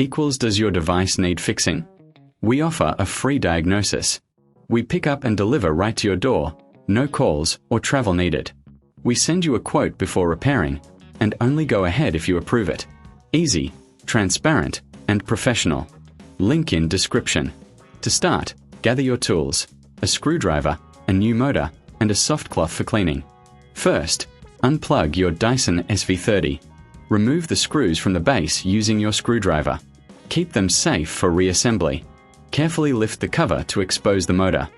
equals does your device need fixing? We offer a free diagnosis. We pick up and deliver right to your door, no calls or travel needed. We send you a quote before repairing, and only go ahead if you approve it. Easy, transparent, and professional. Link in description. To start, gather your tools, a screwdriver, a new motor, and a soft cloth for cleaning. First, unplug your Dyson SV30. Remove the screws from the base using your screwdriver. Keep them safe for reassembly. Carefully lift the cover to expose the motor.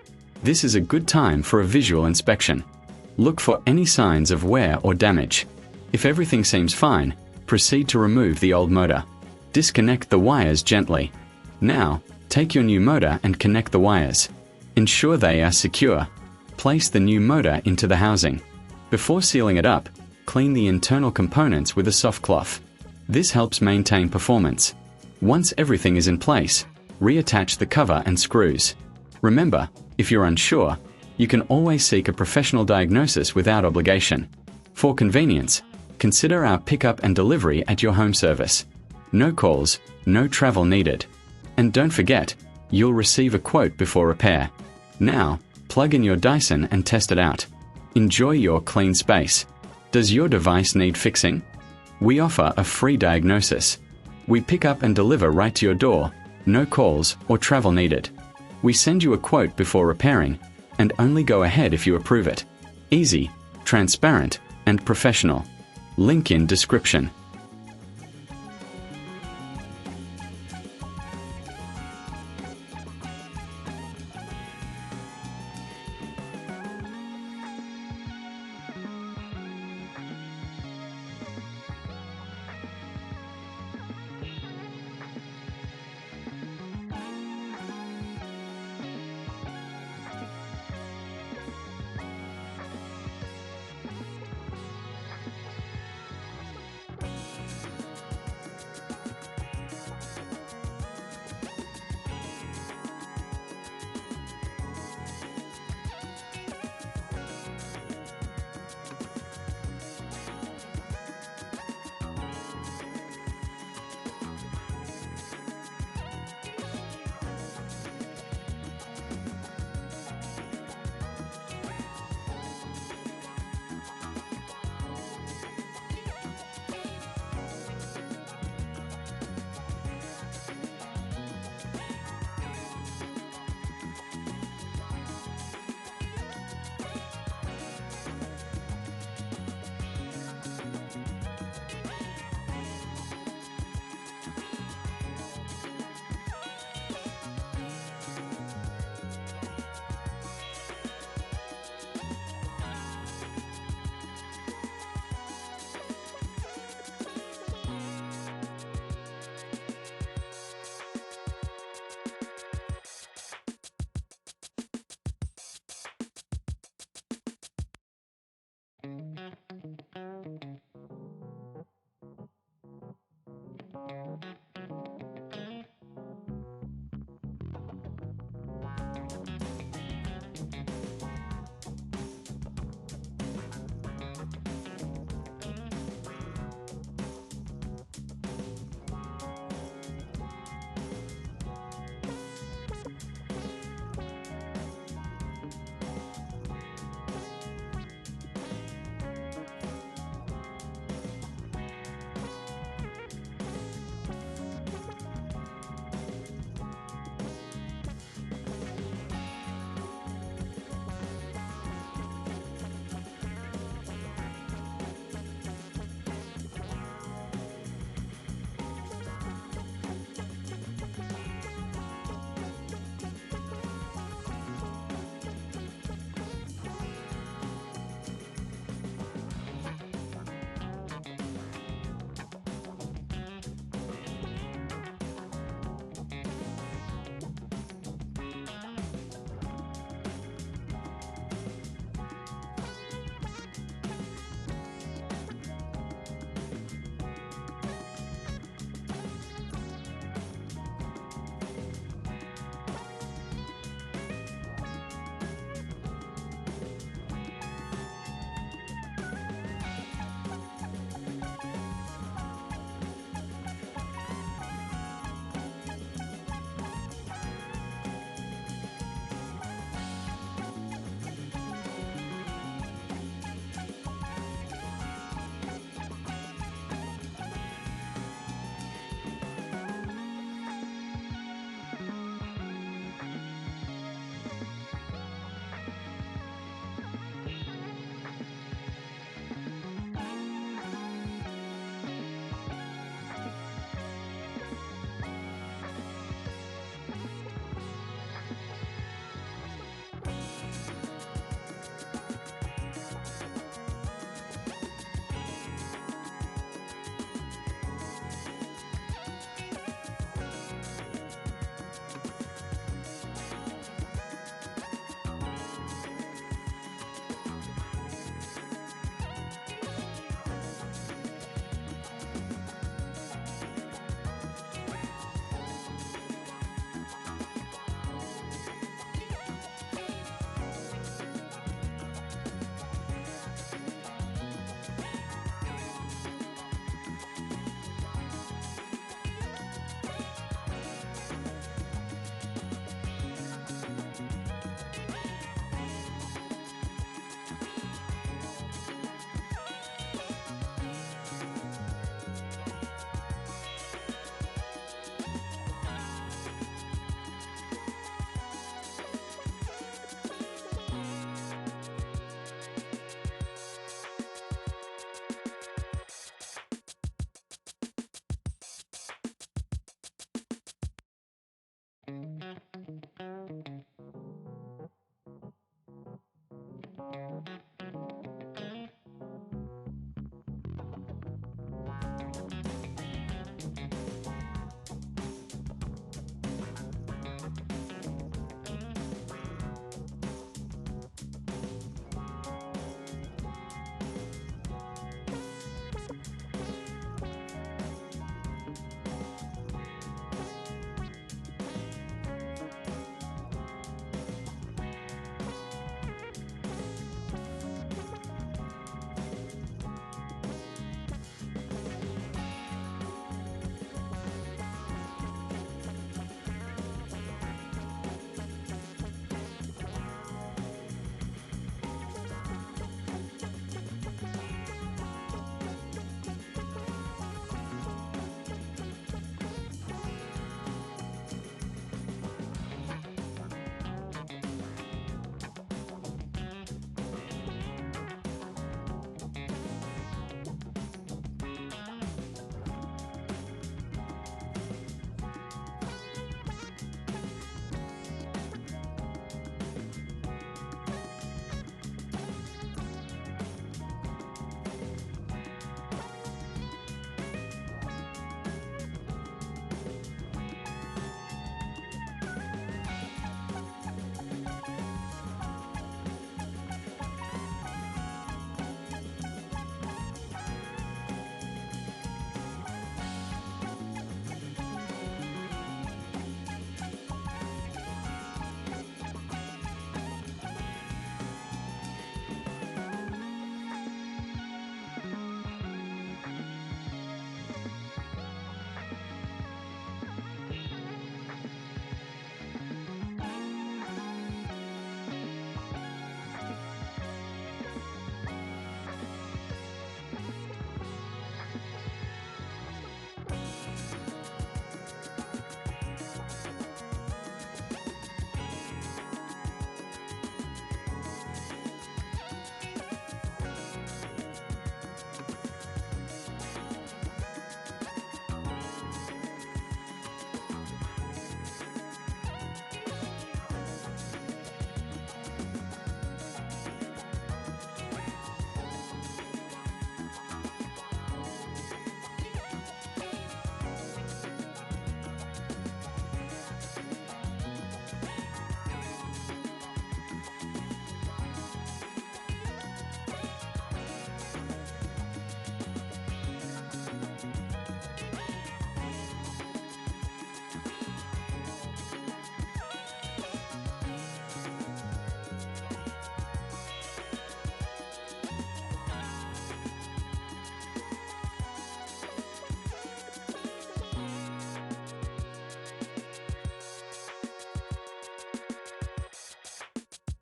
This is a good time for a visual inspection. Look for any signs of wear or damage. If everything seems fine, proceed to remove the old motor. Disconnect the wires gently. Now, take your new motor and connect the wires. Ensure they are secure. Place the new motor into the housing. Before sealing it up, clean the internal components with a soft cloth. This helps maintain performance. Once everything is in place, reattach the cover and screws. Remember, if you're unsure, you can always seek a professional diagnosis without obligation. For convenience, consider our pickup and delivery at your home service. No calls, no travel needed. And don't forget, you'll receive a quote before repair. Now, plug in your Dyson and test it out. Enjoy your clean space. Does your device need fixing? We offer a free diagnosis. We pick up and deliver right to your door, no calls or travel needed. We send you a quote before repairing, and only go ahead if you approve it. Easy, transparent, and professional. Link in description.